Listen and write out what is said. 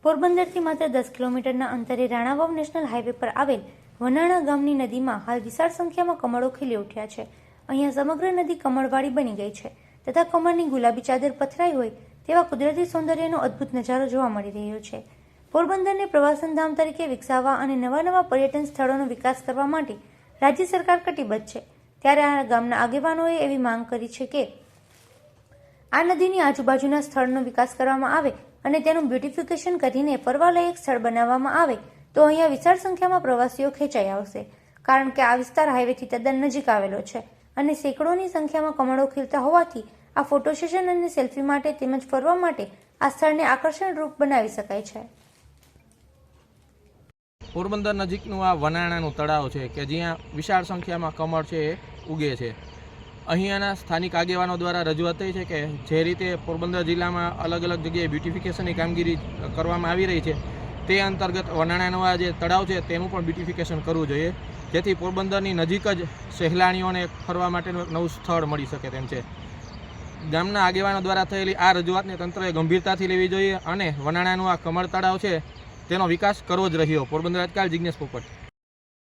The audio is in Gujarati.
પોરબંદરથી માત્ર 10 કિલોમીટરના અંતરે રાણાવાવ નેશનલ હાઈવે પર આવેલ વનાણા ગામની નદીમાં હાલ વિશાળ સંખ્યામાં કમળો ખીલી ઉઠ્યા છે। અહીંયા સમગ્ર નદી કમળવાળી બની ગઈ છે તથા કમળની ગુલાબી ચાદર પથરાઈ હોય તેવા કુદરતી સૌંદર્યનો અદ્ભુત નજારો જોવા મળી રહ્યો છે। પોરબંદરને પ્રવાસન ધામ તરીકે વિકસાવવા અને નવા પર્યટન સ્થળોનો વિકાસ કરવા માટે રાજ્ય સરકાર કટિબદ્ધ છે। ત્યારે આ ગામના આગેવાનોએ એવી માંગ કરી છે કે આ નદીની આજુબાજુના સ્થળનો વિકાસ કરવામાં આવે અને તેનું બ્યુટિફિકેશન કરીને ફરવાલાયક સ્થળ બનાવવામાં આવે તો અહીંયા વિશાળ સંખ્યામાં પ્રવાસીઓ ખેંચાઈ આવશે, કારણ કે આ વિસ્તાર હાઈવેથી તદ્દન નજીક આવેલો છે અને સેંકડોની સંખ્યામાં કમળો ખીલતા હોવાથી આ ફોટો સેશન અને સેલ્ફી માટે તેમજ ફરવા માટે આ સ્થળને આકર્ષણ રૂપ બનાવી શકાય છે। પોરબંદર નજીકનું આ વનાણાનું તળાવ છે કે જ્યાં વિશાળ સંખ્યામાં કમળ છે એ ઉગે છે। અહીંયાના સ્થાનિક આગેવાનો દ્વારા રજૂઆત થઈ છે કે જે રીતે પોરબંદર જિલ્લામાં અલગ અલગ જગ્યાએ બ્યુટિફિકેશનની કામગીરી કરવામાં આવી રહી છે તે અંતર્ગત વનાણાનું આ જે તળાવ છે તેનું પણ બ્યુટિફિકેશન કરવું જોઈએ, જેથી પોરબંદરની નજીક જ સહેલાણીઓને ફરવા માટેનું નવું સ્થળ મળી શકે તેમ છે। ગામના આગેવાનો દ્વારા થયેલી આ રજૂઆતને તંત્રએ ગંભીરતાથી લેવી જોઈએ અને વનાણાનું આ કમળ તળાવ છે તેનો વિકાસ કરવો જ રહ્યો। પોરબંદર આજકાલ જિજ્ઞેશ પોપટ।